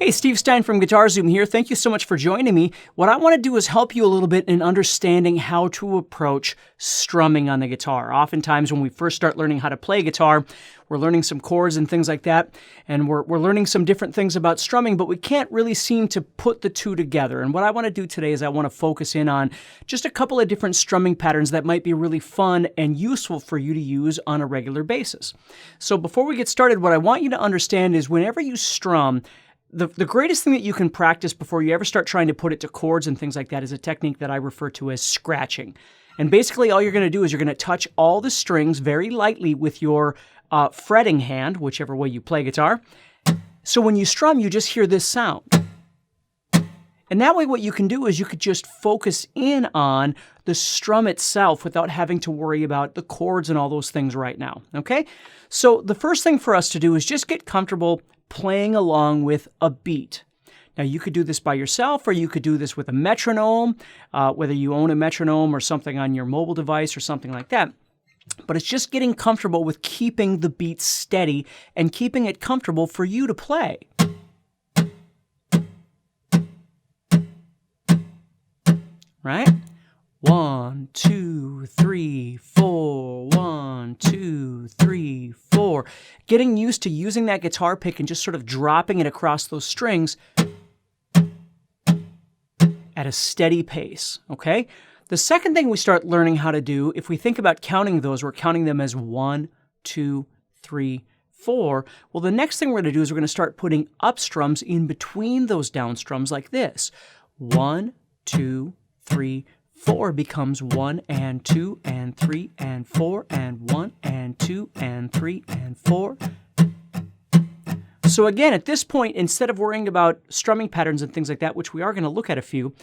Hey, Steve Stine from GuitarZoom here. Thank you so much for joining me. What I want to do is help you a little bit in understanding how to approach strumming on the guitar. Oftentimes when we first start learning how to play guitar, we're learning some chords and things like that, and we're learning some different things about strumming, but we can't really seem to put the two together. And what I want to do today is I want to focus in on just a couple of different strumming patterns that might be really fun and useful for you to use on a regular basis. So before we get started, what I want you to understand is whenever you strum, the greatest thing that you can practice before you ever start trying to put it to chords and things like that is a technique that I refer to as scratching. And basically all you're going to do is you're going to touch all the strings very lightly with your fretting hand, whichever way you play guitar. So when you strum, you just hear this sound. And that way what you can do is you could just focus in on the strum itself without having to worry about the chords and all those things right now, okay? So the first thing for us to do is just get comfortable playing along with a beat. Now you could do this by yourself or you could do this with a metronome, whether you own a metronome or something on your mobile device or something like that. But it's just getting comfortable with keeping the beat steady and keeping it comfortable for you to play. Right? 1, 2, 3, 4, 1, 2, 3, 4. Getting used to using that guitar pick and just sort of dropping it across those strings at a steady pace, okay? The second thing we start learning how to do, if we think about counting those, we're counting them as 1, 2, 3, 4. Well, the next thing we're going to do is we're going to start putting up strums in between those down strums like this. 1, 2, 3, 4 becomes 1 and 2 and 3 and 4 and 1 and 2 and 3 and 4. So again, at this point, instead of worrying about strumming patterns and things like that, which we are going to look at a few,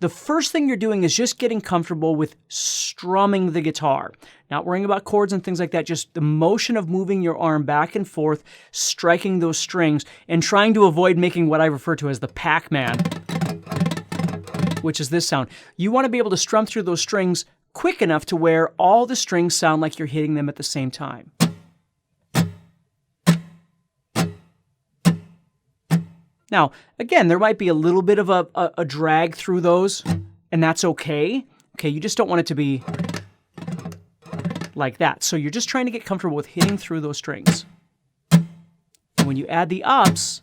the first thing you're doing is just getting comfortable with strumming the guitar. Not worrying about chords and things like that, just the motion of moving your arm back and forth, striking those strings, and trying to avoid making what I refer to as the Pac-Man, which is this sound. You want to be able to strum through those strings quick enough to where all the strings sound like you're hitting them at the same time. Now, again, there might be a little bit of a drag through those, and that's okay. Okay, you just don't want it to be like that. So you're just trying to get comfortable with hitting through those strings. And when you add the ups,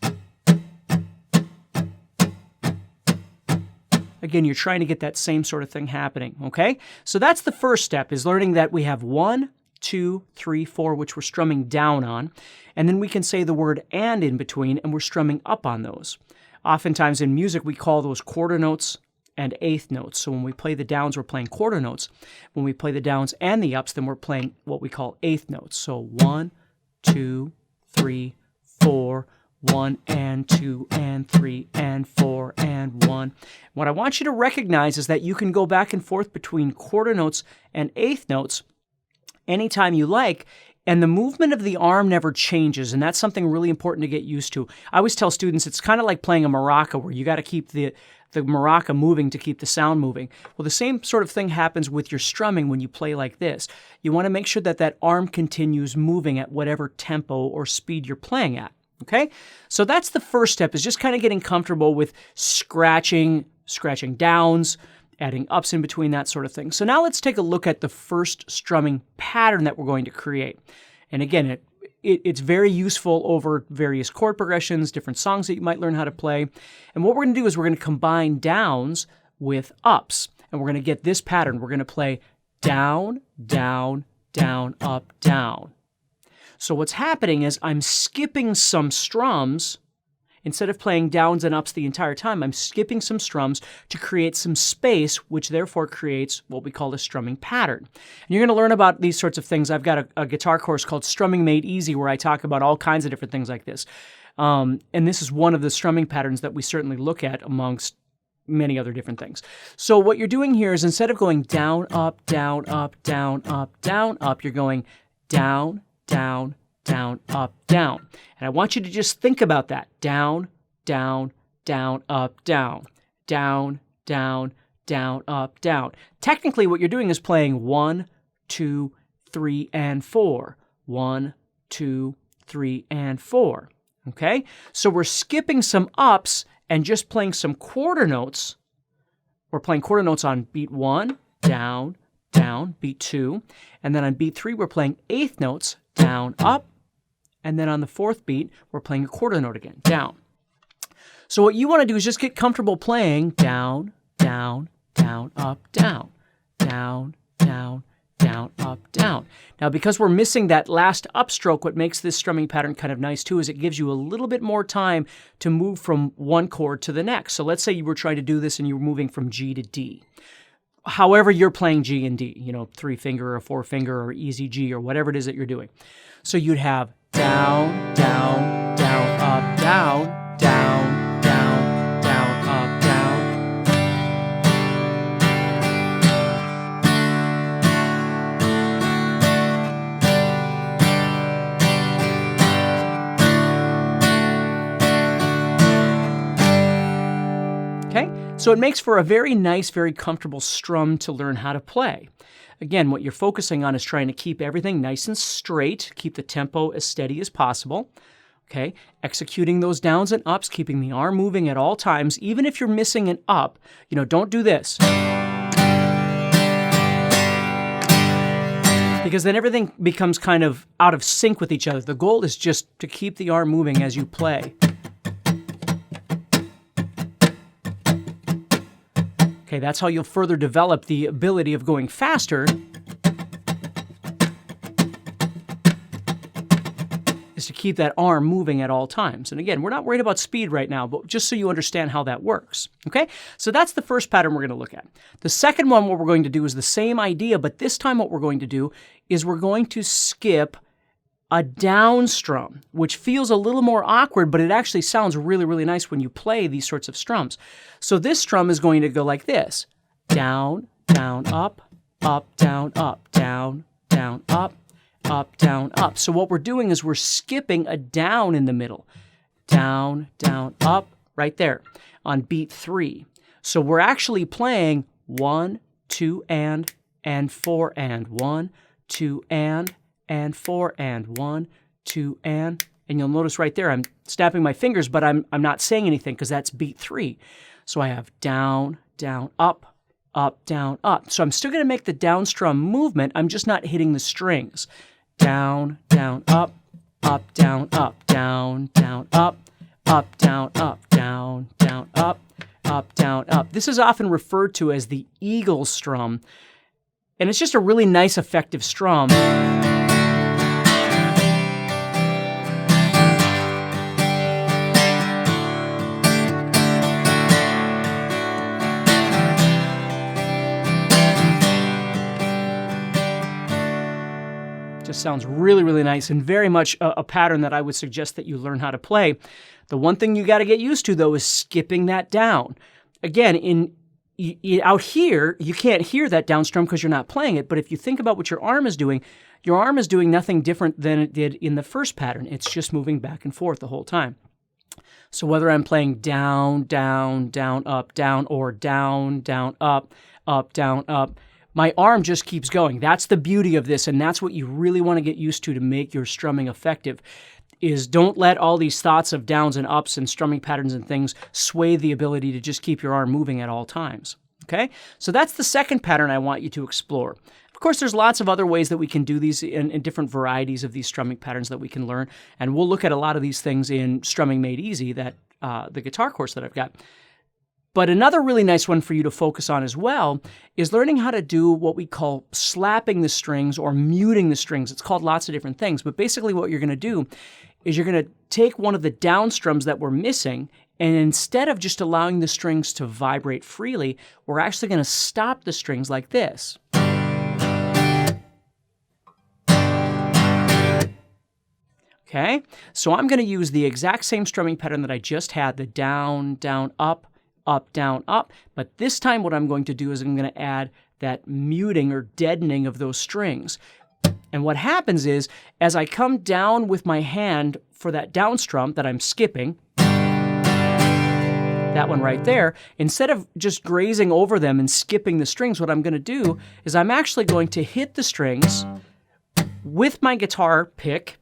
again, you're trying to get that same sort of thing happening, okay? So that's the first step, is learning that we have 1, 2, 3, 4, which we're strumming down on. And then we can say the word and in between, and we're strumming up on those. Oftentimes in music, we call those quarter notes and eighth notes. So when we play the downs, we're playing quarter notes. When we play the downs and the ups, then we're playing what we call eighth notes. So 1, 2, 3, 4, 1 and 2 and 3 and 4 and 1. What I want you to recognize is that you can go back and forth between quarter notes and eighth notes anytime you like, and the movement of the arm never changes, and that's something really important to get used to. I always tell students it's kind of like playing a maraca, where you got to keep the maraca moving to keep the sound moving. Well, the same sort of thing happens with your strumming when you play like this. You want to make sure that that arm continues moving at whatever tempo or speed you're playing at. Okay? So that's the first step, is just kind of getting comfortable with scratching downs, adding ups in between, that sort of thing. So now let's take a look at the first strumming pattern that we're going to create. And again, it's very useful over various chord progressions, different songs that you might learn how to play. And what we're going to do is we're going to combine downs with ups. And we're going to get this pattern. We're going to play down, down, down, up, down. So what's happening is I'm skipping some strums. Instead of playing downs and ups the entire time, I'm skipping some strums to create some space, which therefore creates what we call a strumming pattern. And you're going to learn about these sorts of things. I've got a guitar course called Strumming Made Easy, where I talk about all kinds of different things like this. And this is one of the strumming patterns that we certainly look at amongst many other different things. So what you're doing here is, instead of going down, up, down, up, down, up, down, up, you're going down, down, down, up, down. And I want you to just think about that. Down, down, down, up, down. Down, down, down, up, down. Technically, what you're doing is playing 1, 2, 3, and 4. 1, 2, 3, and 4. Okay? So we're skipping some ups and just playing some quarter notes. We're playing quarter notes on beat 1, down, down, beat 2. And then on beat 3, we're playing eighth notes, down, up. And then on the fourth beat, we're playing a quarter note again, down. So what you want to do is just get comfortable playing down, down, down, up, down, down, down, down, up, down. Now, because we're missing that last upstroke, what makes this strumming pattern kind of nice too is it gives you a little bit more time to move from one chord to the next. So let's say you were trying to do this and you were moving from G to D. However you're playing G and D, 3-finger or 4-finger or easy G or whatever it is that you're doing. So you'd have down, down, down, up, down, down, down, down, up, down. Okay, so it makes for a very nice, very comfortable strum to learn how to play. Again, what you're focusing on is trying to keep everything nice and straight, keep the tempo as steady as possible. Okay, executing those downs and ups, keeping the arm moving at all times, even if you're missing an up, don't do this. Because then everything becomes kind of out of sync with each other. The goal is just to keep the arm moving as you play. Okay, that's how you'll further develop the ability of going faster, is to keep that arm moving at all times. And again, we're not worried about speed right now, but just so you understand how that works. Okay, so that's the first pattern we're going to look at. The second one, what we're going to do is the same idea, but this time what we're going to do is we're going to skip a down strum, which feels a little more awkward, but it actually sounds really, really nice when you play these sorts of strums. So this strum is going to go like this. Down, down, up, down, up, down, down, up, down, up. So what we're doing is we're skipping a down in the middle. Down, down, up, right there on beat 3. So we're actually playing 1, 2, and 4, and 1, 2, and 4, and 1, 2, and you'll notice right there I'm snapping my fingers, but I'm not saying anything because that's beat 3. So I have down, down, up, down, up. So I'm still going to make the down strum movement. I'm just not hitting the strings. Down, down, up, down, up, down, down, up, down, up, down, down, up, down, up. This is often referred to as the eagle strum, and it's just a really nice, effective strum. Just sounds really, really nice and very much a pattern that I would suggest that you learn how to play. The one thing you got to get used to, though, is skipping that down. Again, out here, you can't hear that down strum because you're not playing it, but if you think about what your arm is doing nothing different than it did in the first pattern. It's just moving back and forth the whole time. So whether I'm playing down, down, down, up, down, or down, down, up, down, up, my arm just keeps going. That's the beauty of this, and that's what you really want to get used to make your strumming effective, is don't let all these thoughts of downs and ups and strumming patterns and things sway the ability to just keep your arm moving at all times. Okay? So that's the second pattern I want you to explore. Of course, there's lots of other ways that we can do these in different varieties of these strumming patterns that we can learn, and we'll look at a lot of these things in Strumming Made Easy, that the guitar course that I've got. But another really nice one for you to focus on as well is learning how to do what we call slapping the strings or muting the strings. It's called lots of different things, but basically what you're going to do is you're going to take one of the down strums that we're missing, and instead of just allowing the strings to vibrate freely, we're actually going to stop the strings like this. Okay, so I'm going to use the exact same strumming pattern that I just had, the down, down, up, down, up. But this time what I'm going to do is I'm going to add that muting or deadening of those strings. And what happens is, as I come down with my hand for that down strum that I'm skipping, that one right there, instead of just grazing over them and skipping the strings, what I'm going to do is I'm actually going to hit the strings with my guitar pick,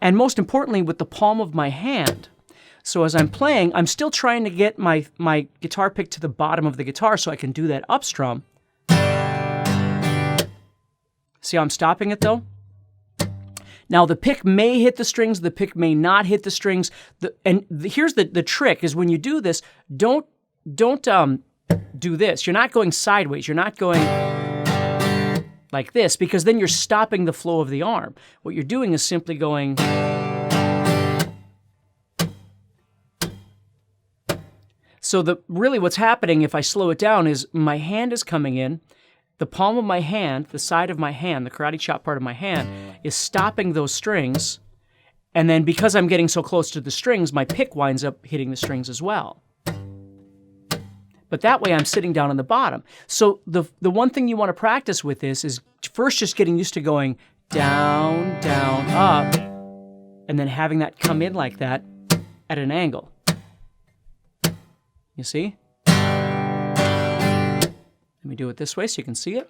and most importantly, with the palm of my hand. So as I'm playing, I'm still trying to get my guitar pick to the bottom of the guitar so I can do that up strum. See how I'm stopping it though? Now the pick may hit the strings, the pick may not hit the strings. Here's the trick is when you do this, don't do this. You're not going sideways. You're not going like this because then you're stopping the flow of the arm. What you're doing is simply going. So really what's happening if I slow it down is my hand is coming in, the palm of my hand, the side of my hand, the karate chop part of my hand is stopping those strings, and then because I'm getting so close to the strings, my pick winds up hitting the strings as well. But that way I'm sitting down on the bottom. So the one thing you want to practice with this is first just getting used to going down, down, up, and then having that come in like that at an angle. You see? Let me do it this way so you can see it.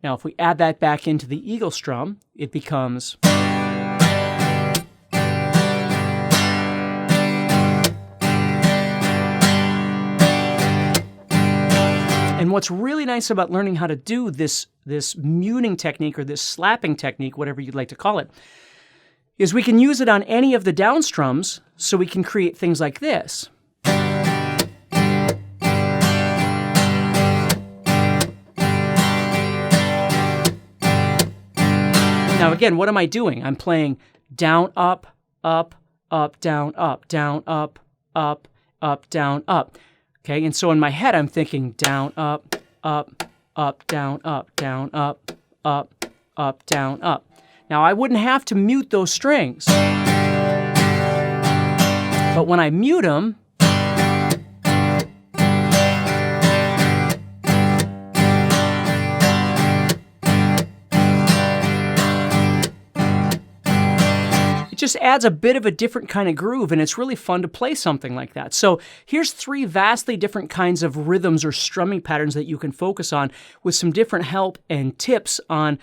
Now, if we add that back into the eagle strum, it becomes. And what's really nice about learning how to do this muting technique or this slapping technique, whatever you'd like to call it, is we can use it on any of the down strums, so we can create things like this. Now again, what am I doing? I'm playing down, up, up, up, down, up, down, up, up, up, down, up. Okay, and so in my head I'm thinking down, up, up, up, down, up, down, up, up, up, down, up. Now, I wouldn't have to mute those strings, but when I mute them, it just adds a bit of a different kind of groove, and it's really fun to play something like that. So here's 3 vastly different kinds of rhythms or strumming patterns that you can focus on with some different help and tips on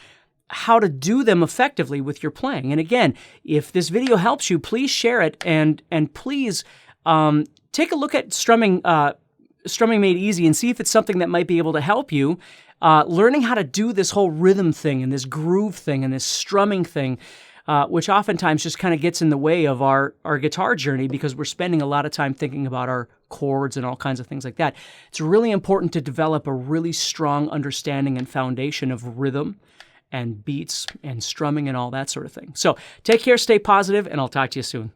how to do them effectively with your playing. And again, if this video helps you, please share it and please take a look at Strumming Made Easy and see if it's something that might be able to help you. Learning how to do this whole rhythm thing and this groove thing and this strumming thing, which oftentimes just kind of gets in the way of our guitar journey because we're spending a lot of time thinking about our chords and all kinds of things like that. It's really important to develop a really strong understanding and foundation of rhythm and beats and strumming and all that sort of thing. So take care, stay positive, and I'll talk to you soon.